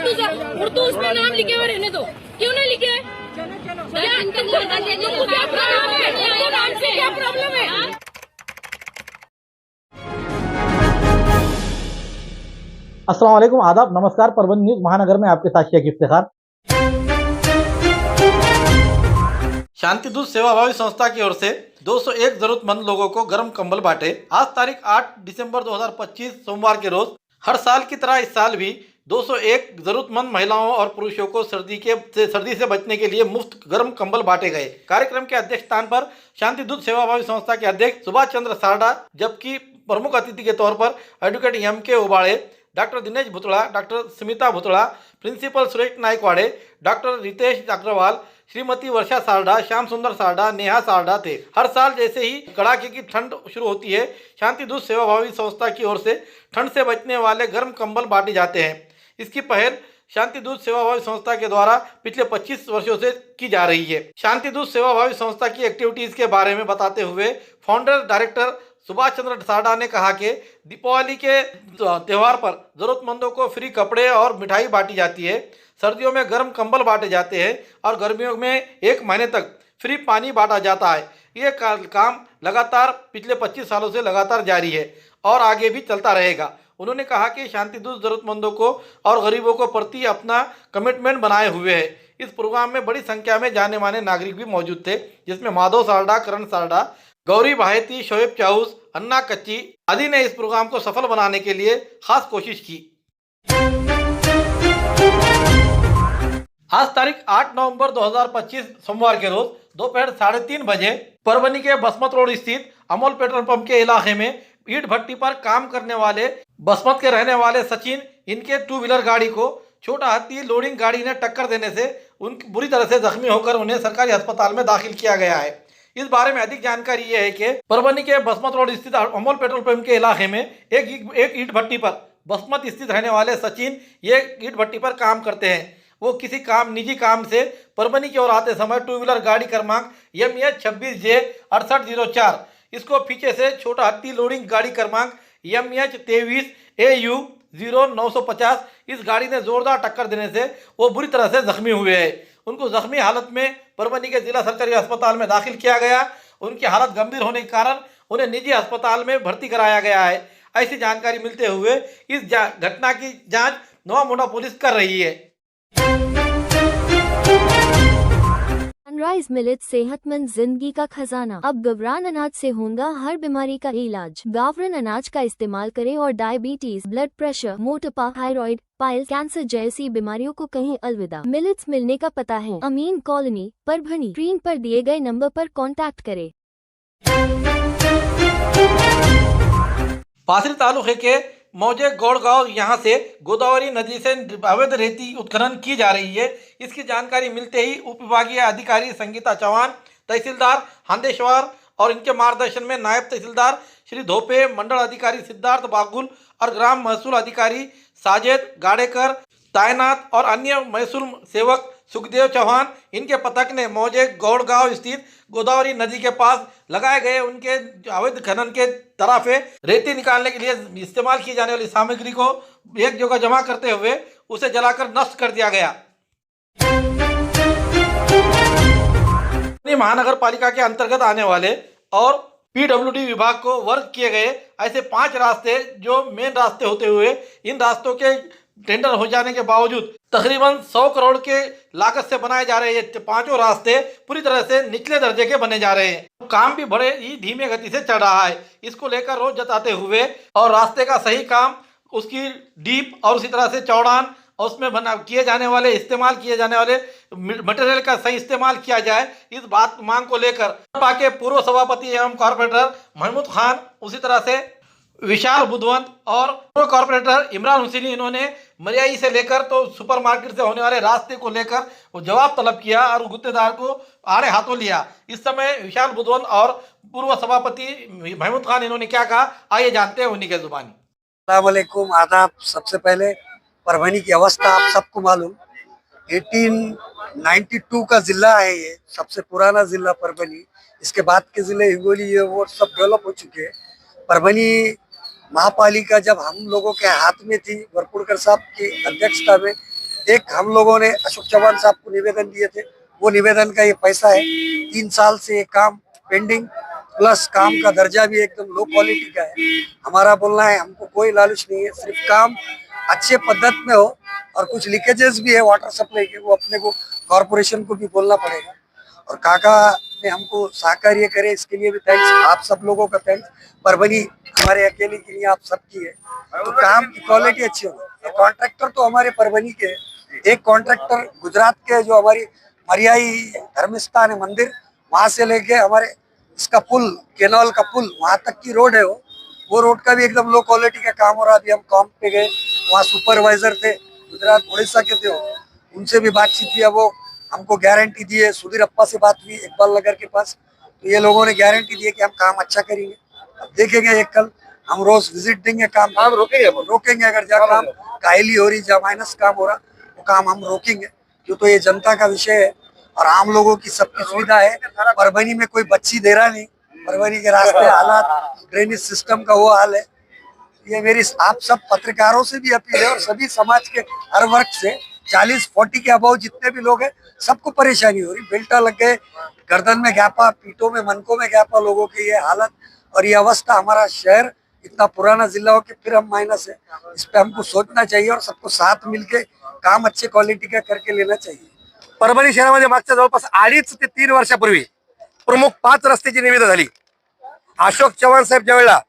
उर्दू उसमें नाम लिखे हुए रहने दो, क्यों नहीं लिखे? क्या प्रॉब्लम है? नाम से क्या प्रॉब्लम है? अस्सलाम वालेकुम, आदाब, नमस्कार। परभनी न्यूज महानगर में आपके साथ शेख इफ्तिखार। शांति दूत सेवाभावी संस्था की ओर से 201 जरूरतमंद लोगों को गर्म कंबल बांटे। आज तारीख 8 दिसंबर 2025 सोमवार के रोज हर साल की तरह इस साल भी 201 जरूरतमंद महिलाओं और पुरुषों को सर्दी से बचने के लिए मुफ्त गर्म कंबल बांटे गए। कार्यक्रम के अध्यक्ष स्थान पर शांति दूत सेवाभावी संस्था के अध्यक्ष सुभाष चंद्र सारडा, जबकि प्रमुख अतिथि के तौर पर advocate M K Ubade, doctor Dinesh Bhutada, doctor Smita Bhutada, principal Suresh Naikwade, doctor Ritesh Agrawal, Shrimati Varsha Sarda, Shyam Sundar Sarda, Neha Sarda थे। हर साल जैसे ही कड़ाके की ठंड शुरू होती है, शांति दूत सेवाभावी संस्था की ओर से ठंड से बचने वाले गर्म कंबल बांटे जाते हैं। इसकी पहल शांति दूत सेवाभावी संस्था के द्वारा पिछले 25 वर्षों से की जा रही है। शांति दूत सेवाभावी संस्था की एक्टिविटीज के बारे में बताते हुए फाउंडर डायरेक्टर सुभाष चंद्र सारडा ने कहा कि दीपावली के त्यौहार पर जरूरतमंदों को फ्री कपड़े और मिठाई बांटी जाती है, सर्दियों में गर्म कंबल बांटे जाते हैं और गर्मियों में 1 महीने तक फ्री पानी बांटा जाता है। ये काम लगातार पिछले 25 सालों से लगातार जारी है और आगे भी चलता रहेगा। उन्होंने कहा कि शांति दूत जरूरतमंदों को और गरीबों को प्रति अपना कमिटमेंट बनाए हुए है। इस प्रोग्राम में बड़ी संख्या में जाने माने नागरिक भी मौजूद थे, जिसमें माधव सारडा, करण सारडा, गौरी भायती, शोएब चाउस, अन्ना कच्ची आदि ने इस प्रोग्राम को सफल बनाने के लिए खास कोशिश की। आज तारीख 8 नवंबर 2025 सोमवार के रोज दोपहर 3:30 बजे परभनी के बसमत रोड स्थित अमोल पेट्रोल पंप के इलाके में ईट भट्टी पर काम करने वाले बसमत के रहने वाले सचिन, इनके 2 व्हीलर गाड़ी को छोटा हाथी लोडिंग गाड़ी ने टक्कर देने से उनकी बुरी तरह से जख्मी होकर उन्हें सरकारी अस्पताल में दाखिल किया गया है। इस बारे में अधिक जानकारी ये है कि परभनी के बसमत रोड स्थित अमोल पेट्रोल पंप के इलाके में एक ईट भट्टी पर बसमत स्थित रहने वाले सचिन ये ईट भट्टी पर काम करते हैं। वो किसी निजी काम से परभनी की ओर आते समय 2 व्हीलर गाड़ी क्रमांक MH 26J 6804 इसको पीछे से छोटा हाथी लोडिंग गाड़ी क्रमांक MH 23 AU 0950 इस गाड़ी ने जोरदार टक्कर देने से वो बुरी तरह से जख्मी हुए हैं। उनको जख्मी हालत में परभनी के जिला सरकारी अस्पताल में दाखिल किया गया। उनकी हालत गंभीर होने के कारण उन्हें निजी अस्पताल में भर्ती कराया गया है। ऐसी जानकारी मिलते हुए इस घटना की जांच नवामुंडा पुलिस कर रही है। सनराइज मिलेट सेहतमंद जिंदगी का खजाना। अब गावरान अनाज से होगा हर बीमारी का इलाज। गावरान अनाज का इस्तेमाल करें और डायबिटीज, ब्लड प्रेशर, मोटापा, थायराइड, पाइल्स, कैंसर जैसी बीमारियों को कहीं अलविदा। मिलेट्स मिलने का पता है अमीन कॉलोनी, परभनी। स्क्रीन पर दिए गए नंबर पर कांटेक्ट करें। पाथरी तालुके के मौजे गौड़ गांव यहाँ से गोदावरी नदी से अवैध रेती उत्खनन की जा रही है। इसकी जानकारी मिलते ही उप विभागीय अधिकारी संगीता चौहान, तहसीलदार हांदेश्वर और इनके मार्गदर्शन में नायब तहसीलदार श्री धोपे, मंडल अधिकारी सिद्धार्थ बागुल और ग्राम महसूल अधिकारी साजेद गाड़ेकर तैनात और अन्य महसूल सेवक सुखदेव चौहान इनके पथक ने मौजे गौड़ गांव स्थित गोदावरी नदी के पास लगाए गए उनके अवैध खनन के तराफे रेती निकालने के लिए इस्तेमाल की जाने वाली सामग्री को एक जगह जमा करते हुए उसे जलाकर नष्ट कर दिया गया। महानगर पालिका के अंतर्गत आने वाले और PWD विभाग को वर्ग किए गए ऐसे 5 रास्ते जो मेन रास्ते होते हुए इन रास्तों के टेंडर हो जाने के बावजूद तकरीबन 100 करोड़ के लागत से बनाए जा रहे हैं। 5 रास्ते पूरी तरह से निचले दर्जे के बने जा रहे हैं। काम भी बड़े ही धीमे गति से चल रहा है। इसको लेकर रोज जताते हुए और रास्ते का सही काम, उसकी डीप और उसी तरह से चौड़ान और उसमें इस्तेमाल किए जाने वाले मटेरियल का सही इस्तेमाल किया जाए, इस बात मांग को लेकर के पूर्व सभापति एवं कॉर्पोरेटर महमूद खान, उसी तरह से विशाल बुधवंत और पूर्व कॉर्पोरेटर इमरान हुसैनी, इन्होंने मरियाई से लेकर तो सुपरमार्केट से होने वाले रास्ते को लेकर वो जवाब तलब किया और गुत्तेदार को आड़े हाथों लिया। इस समय विशाल बुधवंत और पूर्व सभापति महमूद खान इन्होंने क्या कहा, आइए जानते हैं उन्हीं के जुबानी। अस्सलाम वालेकुम, आदाब। सबसे पहले परभनी की अवस्था आप सबको मालूम, 1892 का जिला है ये, सबसे पुराना जिला परभनी। इसके बाद के जिले हिंगोली ये वो सब डेवलप हो चुके हैं। परभनी महापालिका जब हम लोगों के हाथ में थी, वरपुड़कर साहब की अध्यक्षता में, एक हम लोगों ने अशोक चौहान साहब को निवेदन दिए थे, वो निवेदन का ये पैसा है। 3 साल से ये काम पेंडिंग, प्लस काम का दर्जा भी एकदम लो क्वालिटी का है। हमारा बोलना है, हमको कोई लालच नहीं है, सिर्फ काम अच्छे पद्धत में हो, और कुछ लीकेजेस भी है वाटर सप्लाई के, वो अपने को कॉर्पोरेशन को भी बोलना पड़ेगा। और काका ने हमको सहकार्य करे, इसके लिए भी थैंक्स, आप सब लोगों का थैंक्स। परभनी हमारे अकेले के लिए आप सबकी है, तो काम की क्वालिटी अच्छी हो। कॉन्ट्रैक्टर तो हमारे परभनी के है, एक कॉन्ट्रैक्टर गुजरात के, जो हमारी मरियाई धर्मस्थान है मंदिर, वहां से लेके हमारे इसका पुल, केनाल का पुल, वहां तक की रोड है वो रोड का भी एकदम लो क्वालिटी का काम हो रहा है। अभी हम काम पे गए, वहाँ सुपरवाइजर थे, गुजरात उड़ीसा के थे, उनसे भी बातचीत किया, वो हमको गारंटी दी है। सुधीर अप्पा से बात हुई इकबाल नगर के पास, तो ये लोगों ने गारंटी दी है कि हम काम अच्छा करेंगे। अब देखेंगे, एक कल हम रोज विजिट देंगे, काम रोकेंगे अगर जहाँ काम कायली हो रही, जहाँ माइनस काम हो रहा, वो काम हम रोकेंगे, क्यों तो ये जनता का विषय है और आम लोगों की सबकी सुविधा है। परभनी में कोई बच्ची दे रहा नहीं, परभनी के रास्ते हालात, ड्रेनेज सिस्टम का वो हाल है। ये मेरी आप सब पत्रकारों से भी अपील है और सभी समाज के हर वर्ग से, 40-40 के अभाव जितने भी लोग हैं, सबको परेशानी हो रही। बेल्टा लग गए, गर्दन में गैपा, पीठों में, मनकों में गैपा, लोगों की ये हालत और ये अवस्था। हमारा शहर इतना पुराना जिला हो के फिर हम माइनस है, इस पे हमको सोचना चाहिए और सबको साथ मिलके काम अच्छे क्वालिटी का करके लेना चाहिए। परभणी शहरामध्ये मागच्या जवळपास 2.5 ते 3 वर्षापूर्वी प्रमुख 5 रस्त्याची निविदा झाली। अशोक चव्हाण साहेब ज्यावेळेला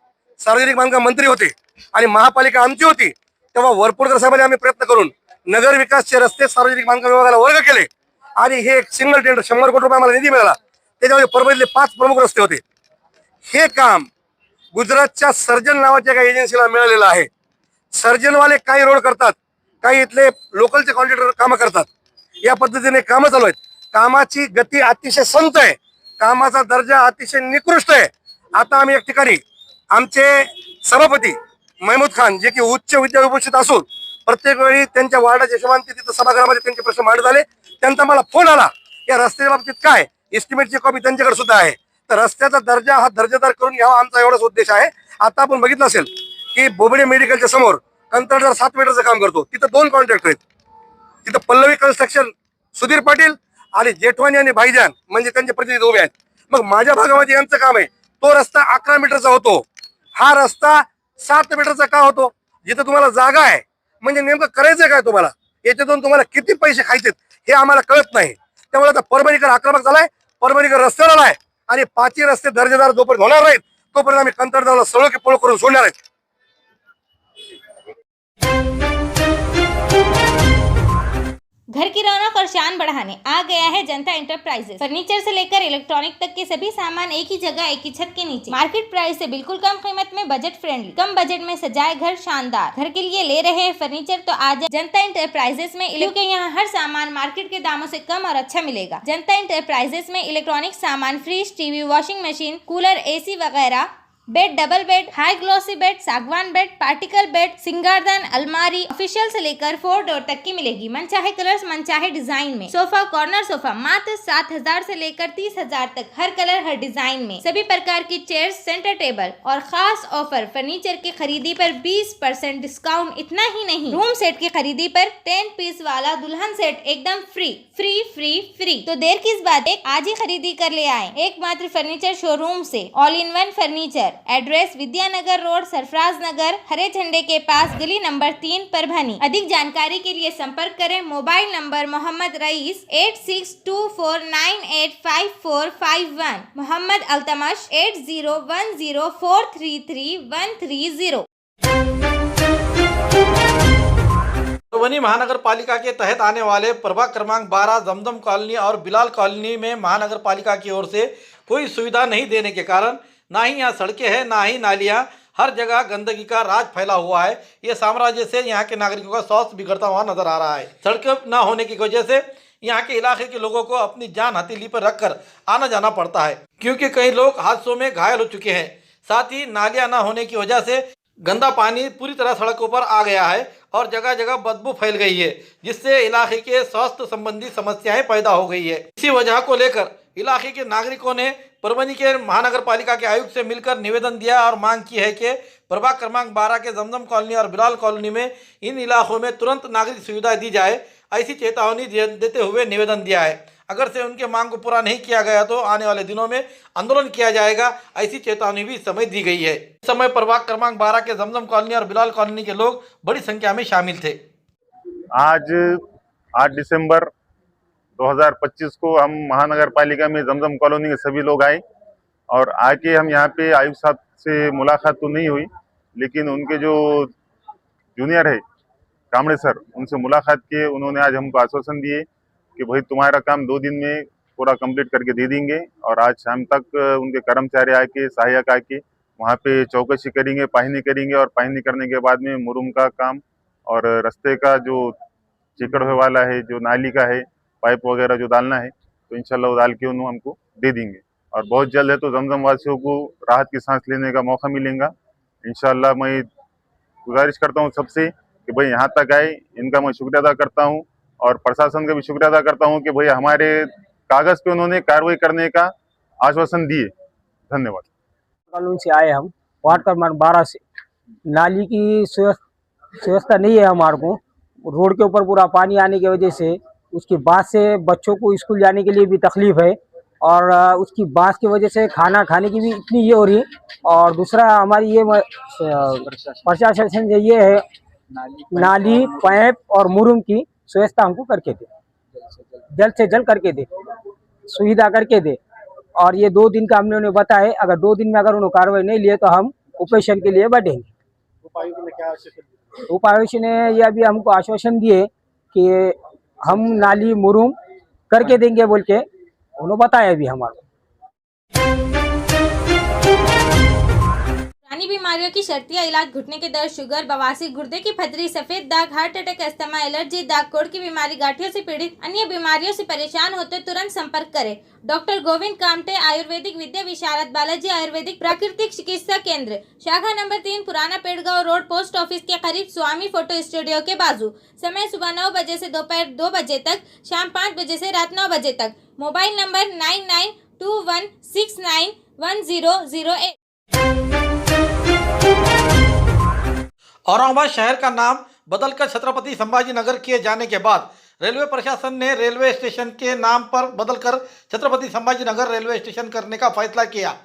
सार्वजनिक बांधकाम मंत्री होते आणि महापालिका आमची होती, तेव्हा वरपुडकर साहेबांनी आम्ही प्रयत्न करून नगर विकासचे रस्ते सार्वजनिक बांधकाम विभागाला वर्ग केले आणि हे एक सिंगल टेंडर 100 कोटी रुपये आम्हाला निधी मिळाला। त्याच्यामध्ये परभणीतले 5 प्रमुख रस्ते होते। हे काम गुजरातच्या सर्जन नावाच्या एका एजन्सीला मिळालेलं आहे। सर्जनवाले काही रोड करतात, काही इथले लोकलचे कॉन्ट्रॅक्टर कामं करतात। या पद्धतीने कामं चालू आहेत। कामाची गती अतिशय संत आहे, कामाचा दर्जा अतिशय निकृष्ट आहे। आता आम्ही एक ठिकाणी आमचे सभापती महमूद खान, जे की उच्च विद्याविभूषित असून प्रत्येक वेळी त्यांच्या वार्डाच्या हिशोबाने तिथं सभागृहामध्ये त्यांचे प्रश्न मांडले झाले, त्यांचा मला फोन आला, या रस्त्याच्या बाबतीत काय एस्टिमेटची कॉपी त्यांच्याकडे सुद्धा आहे। तर रस्त्याचा दर्जा हा दर्जेदार करून घ्यावा, आमचा एवढाच उद्देश आहे। आता आपण बघितलं असेल की बोबडे मेडिकलच्या समोर कंत्राटदार 7 मीटरचं काम करतो, तिथं 2 कॉन्ट्रॅक्टर आहेत। तिथं पल्लवी कन्स्ट्रक्शन, सुधीर पाटील आणि जेठवानी आणि भाईजान म्हणजे त्यांचे प्रतिनिधी उभे आहेत। मग माझ्या भागामध्ये यांचं काम आहे, तो रस्ता 11 मीटरचा होतो, हा रस्ता 7 मीटरचा का होतो? जिथं तुम्हाला जागा आहे म्हणजे नेमकं करायचंय काय तुम्हाला, याच्यातून तुम्हाला किती पैसे खायचे हे आम्हाला कळत नाही। त्यामुळे आता परभणीकर आक्रमक झालाय, परभणीकर रस्त्यावर आलाय आणि 5 रस्ते दर्जेदार जोपर्यंत होणार नाहीत तोपर्यंत आम्ही कंत्राटदाराला सळो की पळो करून सोडणार आहेत। घर की रौनक और शान बढ़ाने आ गया है जनता एंटरप्राइजेस। फर्नीचर से लेकर इलेक्ट्रॉनिक तक के सभी सामान एक ही जगह, एक ही छत के नीचे। मार्केट प्राइस से बिल्कुल कम कीमत में, बजट फ्रेंडली, कम बजट में सजाए घर शानदार। घर के लिए ले रहे हैं फर्नीचर तो आ जाए जनता एंटरप्राइजेस में, क्योंकि यहाँ हर सामान मार्केट के दामों से कम और अच्छा मिलेगा। जनता एंटरप्राइजेस में इलेक्ट्रॉनिक सामान, fridge, TV, washing machine, cooler, AC वगैरह, bed, double bed, high glossy bed, सागवान बेड, पार्टिकल बेड, सिंगारदान, अलमारी ऑफिशियल से लेकर 4 डोर तक की मिलेगी। मनचाहे कलर्स, मनचाहे डिजाइन में। सोफा, कॉर्नर सोफा मात्र 7,000 से लेकर 30,000 तक, हर कलर हर डिजाइन में। सभी प्रकार की चेयर, सेंटर टेबल और खास ऑफर, फर्नीचर की खरीदी पर 20% डिस्काउंट। इतना ही नहीं, रूम सेट की खरीदी पर 10 पीस वाला दुल्हन सेट एकदम फ्री फ्री फ्री फ्री। तो देर किस बात है, आज ही खरीदी कर ले आए एकमात्र फर्नीचर शोरूम से। All in one furniture, address Vidyanagar road, Sarfaraz Nagar, हरे झंडे के पास, गली नंबर 3, परभनी। अधिक जानकारी के लिए संपर्क करें। Mobile number Mohammad rice 8624985451, Mohammad Altamash 8010433130। Parbhani महानगर पालिका के तहत आने वाले प्रभाग क्रमांक 12 जमजम कॉलोनी और बिलाल कॉलोनी में महानगर पालिका की ओर से कोई सुविधा नहीं देने के कारण ना ही यहाँ सड़कें हैं, ना ही नालियाँ, हर जगह गंदगी का राज फैला हुआ है। ये साम्राज्य से यहाँ के नागरिकों का स्वास्थ्य बिगड़ता हुआ नजर आ रहा है। सड़कें ना होने की वजह से यहाँ के इलाके के लोगों को अपनी जान हथेली पर रखकर आना जाना पड़ता है, क्योंकि कई लोग हादसों में घायल हो चुके हैं। साथ ही नालियाँ ना होने की वजह से गंदा पानी पूरी तरह सड़कों पर आ गया है और जगह जगह बदबू फैल गई है, जिससे इलाके के स्वास्थ्य संबंधी समस्याएं पैदा हो गई है। इसी वजह को लेकर इलाके के नागरिकों ने परभणी के महानगर पालिका के आयुक्त से मिलकर निवेदन दिया और मांग की है कि प्रभाग क्रमांक 12 के जमजम कॉलोनी और बिलाल कॉलोनी में इन इलाकों में तुरंत नागरिक सुविधाएं दी जाए, ऐसी चेतावनी देते हुए निवेदन दिया है। अगर से उनके मांग को पूरा नहीं किया गया तो आने वाले दिनों में आंदोलन किया जाएगा, ऐसी चेतावनी भी इस समय दी गई है। इस समय प्रभाग क्रमांक 12 के जमजम कॉलोनी और बिलाल कॉलोनी के लोग बड़ी संख्या में शामिल थे। आज 8 दिसंबर 2025 को हम महानगर पालिका में जमजम कॉलोनी के सभी लोग आए और आके हम यहाँ पे आयुक्त साहब से मुलाकात तो नहीं हुई, लेकिन उनके जो जूनियर है कामड़े सर, उनसे मुलाकात किए। उन्होंने आज हमको आश्वासन दिए कि भाई तुम्हारा काम 2 दिन में पूरा कंप्लीट करके दे देंगे। और आज शाम तक उनके कर्मचारी आके, सहायक आके वहाँ पे चौकसी करेंगे, पाहनी करेंगे और पाहनी करने के बाद में मुरुम का काम और रास्ते का जो चिकड़ हुए वाला है, जो नाली का है, पाइप वगैरह जो डालना है, तो इंशाल्लाह वो डाल के उन्होंने हमको दे देंगे। और बहुत जल्द है तो जमजम वासियों को राहत की सांस लेने का मौका मिलेगा इंशाल्लाह। मैं गुजारिश करता हूँ सबसे कि भाई यहाँ तक आए, इनका मैं शुक्रिया अदा करता हूँ और प्रशासन का भी शुक्रिया अदा करता हूँ कि भाई हमारे कागज पे उन्होंने कार्रवाई करने का आश्वासन दिए। धन्यवाद। कॉलोनी से आए हम, वार्ड क्रमांक 12 से। नाली की व्यवस्था नहीं है हमारे को, रोड के ऊपर पूरा पानी आने की वजह से उसकी बाद से बच्चों को स्कूल जाने के लिए भी तकलीफ है और उसकी बात की वजह से खाना खाने की भी इतनी ये हो रही। और दूसरा हमारी ये प्रशासन से ये है, नाली पाइप और मुरुम की व्यवस्था हमको करके दे, जल्द से जल्द करके दे, सुविधा करके दे। और ये 2 दिन का हमने उन्हें बताया, अगर 2 दिन में अगर उन्होंने कार्रवाई नहीं लिए तो हम ऑपरेशन के लिए बढ़ेंगे। उपायुक्त ने ये अभी हमको आश्वासन दिए कि हम नाली मुरुम करके देंगे बोल के उन्होंने बताया भी हमारा। पुरानी बीमारियों की शर्तियाँ इलाज, घुटने के दर्द, शुगर, बवासीर, गुर्दे की पथरी, सफेद दाग, हार्ट अटैक, अस्थमा, एलर्जी, दाग कोड़ की बीमारी, गांठियों से पीड़ित, अन्य बीमारियों से परेशान होते तुरंत संपर्क करें। डॉक्टर गोविंद कामटे, आयुर्वेदिक विद्या विशारद, बालाजी आयुर्वेदिक प्राकृतिक चिकित्सा केंद्र, शाखा नंबर 3, पुराना पेड़गांव रोड, पोस्ट ऑफिस के करीब, स्वामी फोटो स्टूडियो के बाजू। समय सुबह 9 बजे से दोपहर 2 बजे तक, शाम 5 बजे से रात 9 बजे तक। Mobile number 9921691008। औरंगाबाद शहर का नाम बदलकर छत्रपति संभाजी नगर किए जाने के बाद रेलवे प्रशासन ने रेलवे स्टेशन के नाम पर बदलकर छत्रपति संभाजी नगर रेलवे स्टेशन करने का फैसला किया।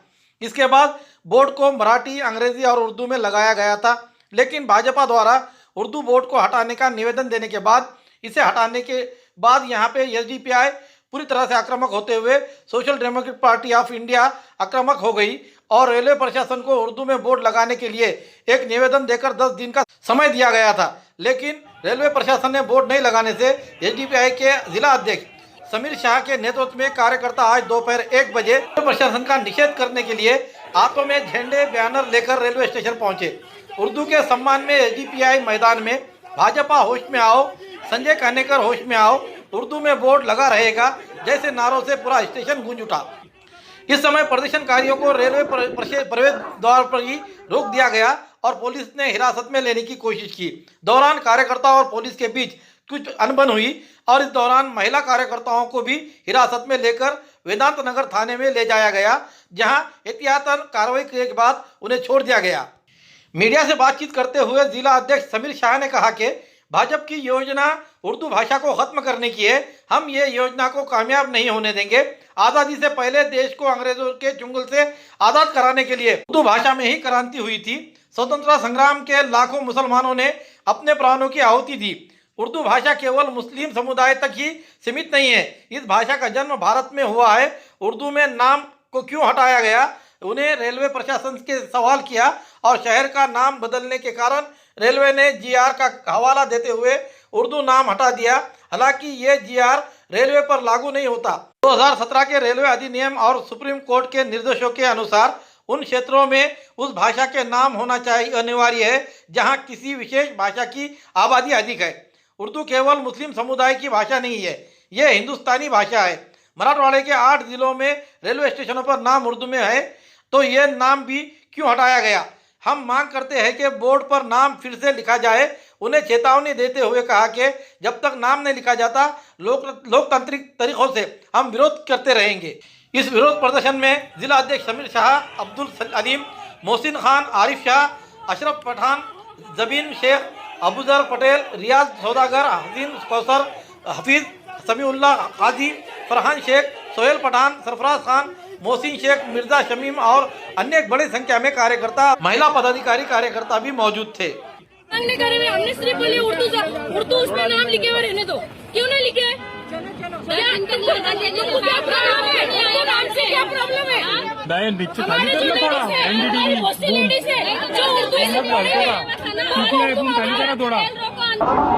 इसके बाद बोर्ड को मराठी, अंग्रेजी और उर्दू में लगाया गया था, लेकिन भाजपा द्वारा उर्दू बोर्ड को हटाने का निवेदन देने के बाद इसे हटाने के बाद यहाँ पे एसडीपीआई पूरी तरह से आक्रामक होते हुए social democratic party of India आक्रामक हो गई और रेलवे प्रशासन को उर्दू में बोर्ड लगाने के लिए एक निवेदन देकर 10 दिन का समय दिया गया था। लेकिन रेलवे प्रशासन ने बोर्ड नहीं लगाने से एसडीपीआई के जिला अध्यक्ष समीर शाह के नेतृत्व में कार्यकर्ता आज दोपहर 1 बजे प्रशासन का निषेध करने के लिए हाथों में झंडे, बैनर लेकर रेलवे स्टेशन पहुंचे। उर्दू के सम्मान में एसडीपीआई मैदान में भाजपा होश में आओ, संजय कानेकर होश में आओ, उर्दू में बोर्ड लगा रहेगा जैसे नारों से पूरा स्टेशन गूंज उठा। इस समय प्रदर्शनकारियों को रेलवे प्रवेश द्वार पर ही रोक दिया गया और पुलिस ने हिरासत में लेने की कोशिश की। दौरान कार्यकर्ता और पुलिस के बीच कुछ अनबन हुई और इस दौरान महिला कार्यकर्ताओं को भी हिरासत में लेकर वेदांत नगर थाने में ले जाया गया, जहां एहतियातन कार्रवाई के बाद उन्हें छोड़ दिया गया। मीडिया से बातचीत करते हुए जिला अध्यक्ष समीर शाह ने कहा कि भाजपा की योजना उर्दू भाषा को खत्म करने की है। हम ये योजना को कामयाब नहीं होने देंगे। आज़ादी से पहले देश को अंग्रेजों के चुंगल से आज़ाद कराने के लिए उर्दू भाषा में ही क्रांति हुई थी। स्वतंत्रता संग्राम के लाखों मुसलमानों ने अपने प्राणों की आहुति दी। उर्दू भाषा केवल मुस्लिम समुदाय तक ही सीमित नहीं है। इस भाषा का जन्म भारत में हुआ है। उर्दू में नाम को क्यों हटाया गया, उन्हें रेलवे प्रशासन के सवाल किया और शहर का नाम बदलने के कारण रेलवे ने जीआर का हवाला देते हुए उर्दू नाम हटा दिया। हालांकि ये जीआर रेलवे पर लागू नहीं होता। 2017 के रेलवे अधिनियम और सुप्रीम कोर्ट के निर्देशों के अनुसार उन क्षेत्रों में उस भाषा के नाम होना चाहिए अनिवार्य है जहां किसी विशेष भाषा की आबादी अधिक है। उर्दू केवल मुस्लिम समुदाय की भाषा नहीं है, यह हिंदुस्तानी भाषा है। मराठवाड़े के 8 जिलों में रेलवे स्टेशनों पर नाम उर्दू में है, तो यह नाम भी क्यों हटाया गया। हम मांग करते हैं कि बोर्ड पर नाम फिर से लिखा जाए। उन्हें चेतावनी देते हुए कहा कि जब तक नाम नहीं लिखा जाता लोकतांत्रिक तरीकों से हम विरोध करते रहेंगे। इस विरोध प्रदर्शन में जिला अध्यक्ष समीर शाह, अब्दुल अलीम, मोहसिन खान, आरिफ शाह, अशरफ पठान, जबीन शेख, अबूजर पटेल, रियाज सौदागर, हसीन कौसर, हफीज समीउल्लाह काजी, फरहान शेख, सोहेल पठान, सरफराज खान, मोहसिन शेख, मिर्जा शमीम और अन्य बड़ी संख्या में कार्यकर्ता, महिला पदाधिकारी, कार्यकर्ता भी मौजूद थे। मांगने करे हुए हमने सिर्फ बोले उर्दू उसमें नाम लिखे हुए रहने दो। क्यों नहीं लिखे? क्या प्रॉब्लम है? इनको नाम से क्या प्रॉब्लम है? हमारे जो लेडीज है जो उर्दू से पढ़े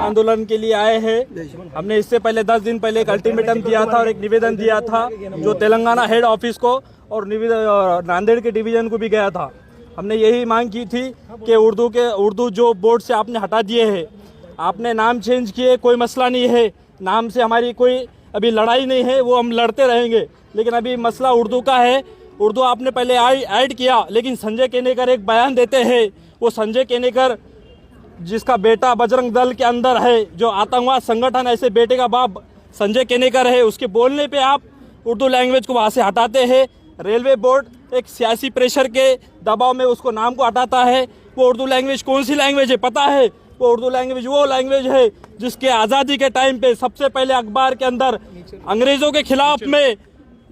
आंदोलन के लिए आए हैं। हमने इससे पहले 10 दिन पहले एक अल्टीमेटम दिया था और एक निवेदन दिया था जो तेलंगाना हेड ऑफिस को और नांदेड़ के डिवीजन को भी गया था। हमने यही मांग की थी कि उर्दू जो बोर्ड से आपने हटा दिए हैं, आपने नाम चेंज किए, कोई मसला नहीं है, नाम से हमारी कोई अभी लड़ाई नहीं है, वो हम लड़ते रहेंगे, लेकिन अभी मसला उर्दू का है। उर्दू आपने पहले ऐड किया, लेकिन संजय केनेकर एक बयान देते हैं, वो संजय केनेकर जिसका बेटा बजरंग दल के अंदर है, जो आतंकवाद संगठन, ऐसे बेटे का बाप संजय केनेकर है, उसके बोलने पे आप उर्दू लैंग्वेज को वहाँ से हटाते हैं। रेलवे बोर्ड एक सियासी प्रेशर के दबाव में उसको नाम को हटाता है। वो उर्दू लैंग्वेज कौन सी लैंग्वेज है पता है? वो उर्दू लैंग्वेज वो लैंग्वेज है जिसके आज़ादी के टाइम पे सबसे पहले अखबार के अंदर अंग्रेज़ों के खिलाफ में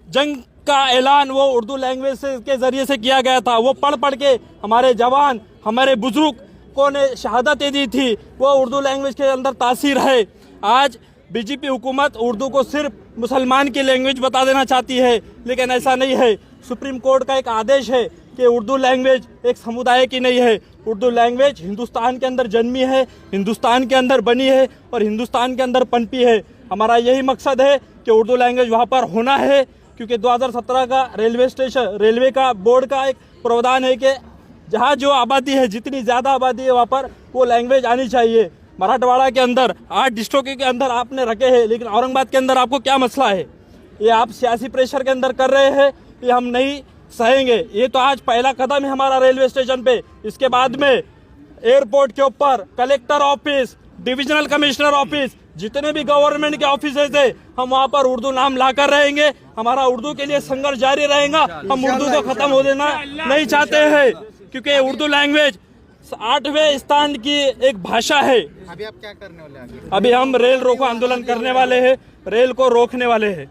जंग का ऐलान वो उर्दू लैंग्वेज से के ज़रिए से किया गया था। वो पढ़ पढ़ के हमारे जवान, हमारे बुजुर्गों ने शहादतें दी थी, वो उर्दू लैंग्वेज के अंदर तासीर है। आज बीजेपी हुकूमत उर्दू को सिर्फ मुसलमान की लैंग्वेज बता देना चाहती है, लेकिन ऐसा नहीं है। सुप्रीम कोर्ट का एक आदेश है कि उर्दू लैंग्वेज एक समुदाय की नहीं है। उर्दू लैंग्वेज हिंदुस्तान के अंदर जन्मी है, हिंदुस्तान के अंदर बनी है और हिंदुस्तान के अंदर पनपी है। हमारा यही मकसद है कि उर्दू लैंग्वेज वहाँ पर होना है, क्योंकि 2017 का रेलवे का बोर्ड का एक प्रावधान है कि जहाँ जो आबादी है, जितनी ज़्यादा आबादी है वहाँ पर वो लैंग्वेज आनी चाहिए। मराठवाड़ा के अंदर 8 डिस्ट्रिक्ट के अंदर आपने रखे हैं, लेकिन औरंगाबाद के अंदर आपको क्या मसला है? ये आप सियासी प्रेशर के अंदर कर रहे हैं, ये हम नहीं सहेंगे। ये तो आज पहला कदम है हमारा रेलवे स्टेशन पे। इसके बाद में एयरपोर्ट के ऊपर collector office, divisional commissioner office, जितने भी गवर्नमेंट के ऑफिस थे, हम वहाँ पर उर्दू नाम लाकर रहेंगे। हमारा उर्दू के लिए संघर्ष जारी रहेगा। हम उर्दू को खत्म हो देना नहीं चाहते हैं, क्योंकि उर्दू लैंग्वेज 8वें स्थान की एक भाषा है। अभी आप क्या करने वाले हैं? अभी हम रेल रोको आंदोलन करने वाले हैं, रेल को रोकने वाले हैं।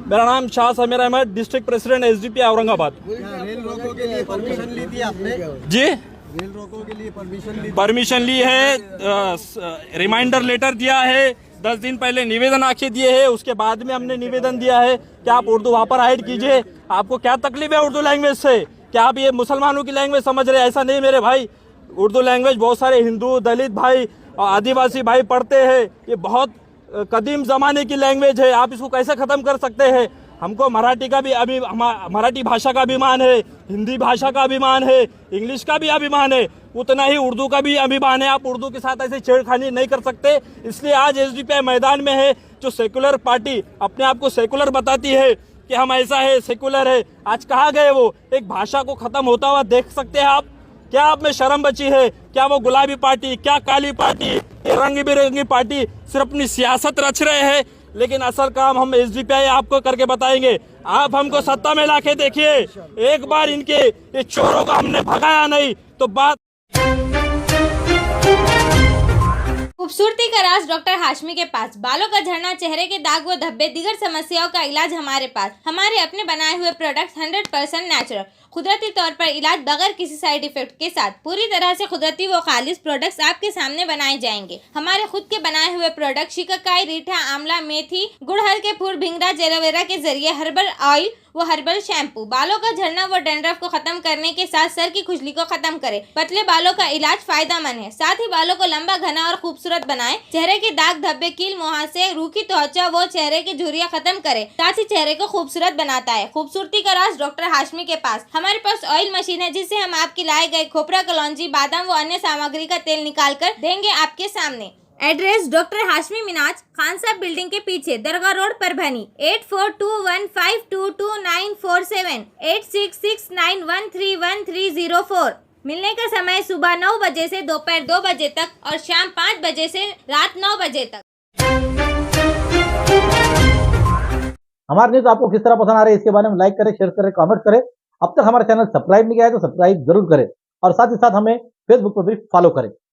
मेरा नाम Shah Sameer Ahmad, district president SDP Aurangabad. Rail रोको के लिए परमिशन ली थी आपने? जी, रेल रोको के लिए परमिशन ली है, रिमाइंडर लेटर दिया है, 10 दिन पहले निवेदन आके दिए हैं, उसके बाद में हमने निवेदन दिया है कि आप उर्दू वहाँ पर ऐड कीजिए। आपको क्या तकलीफ है उर्दू लैंग्वेज से? क्या आप ये मुसलमानों की लैंग्वेज समझ रहे हैं? ऐसा नहीं मेरे भाई, उर्दू लैंग्वेज बहुत सारे हिंदू, दलित भाई और आदिवासी भाई पढ़ते हैं। ये बहुत कदीम ज़माने की लैंग्वेज है, आप इसको कैसे ख़त्म कर सकते हैं? हमको मराठी का भी मराठी भाषा का अभिमान है, हिंदी भाषा का अभिमान है, इंग्लिश का भी अभिमान है, उतना ही उर्दू का भी अभिमान है। आप उर्दू के साथ ऐसे छेड़खानी नहीं कर सकते। इसलिए आज एसडीपीआई मैदान में है। जो सेकुलर पार्टी अपने आप को सेकुलर बताती है कि हम ऐसा है, सेकुलर है, आज कहाँ गए वो? एक भाषा को खत्म होता हुआ देख सकते हैं आप? क्या आप में शर्म बची है? क्या वो गुलाबी पार्टी, क्या काली पार्टी, रंग बिरंगी पार्टी सिर्फ अपनी सियासत रच रहे हैं, लेकिन असल काम हम एसडीपीआई आपको करके बताएंगे। आप हमको सत्ता में लाके देखिए, एक बार इनके ये चोरों को हमने भगाया नहीं तो बात। खूबसूरती का राज डॉक्टर हाशमी के पास। बालों का झड़ना, चेहरे के दाग व धब्बे, दीगर समस्याओं का इलाज हमारे पास। हमारे अपने बनाए हुए प्रोडक्ट्स 100% नेचुरल, कुदरती तौर पर इलाज बगैर किसी साइड इफेक्ट के साथ पूरी तरह से कुदरती व खालिश प्रोडक्ट्स आपके सामने बनाए जाएंगे। हमारे खुद के बनाए हुए प्रोडक्ट शिकाकाई, रीठा, आंवला, मेथी, गुड़हल के फूल, भिंगरा, एलोवेरा के जरिए हर्बल ऑयल वो हर्बल शैम्पू बालों का झड़ना व डैंड्रफ को खत्म करने के साथ सर की खुजली को खत्म करे। पतले बालों का इलाज फायदेमंद है, साथ ही बालों को लंबा, घना और खूबसूरत बनाए। चेहरे के दाग धब्बे, कील, मुहासे, रूखी त्वचा वो चेहरे की झुर्रियां खत्म करे, साथ ही चेहरे को खूबसूरत बनाता है। खूबसूरती का राज डॉक्टर हाशमी के पास। हमारे पास ऑयल मशीन है जिससे हम आपके लाए गए खोपरा, कलौंजी, बादाम व अन्य सामग्री का तेल निकाल कर देंगे आपके सामने। एड्रेस डॉक्टर हाशमी मिनाज, खान साहब बिल्डिंग के पीछे, दरगाह रोड, परभनी। 8421522947, 8669131304। मिलने का समय सुबह 9 बजे से दोपहर 2 बजे तक और शाम 5 बजे से रात 9 बजे तक। हमारे न्यूज आपको किस तरह पसंद आ रही है इसके बारे में लाइक करें, शेयर करें, कमेंट करें। अब तक हमारा चैनल सब्सक्राइब नहीं किया है तो सब्सक्राइब जरूर करें और साथ ही साथ हमें फेसबुक पर भी फॉलो करें।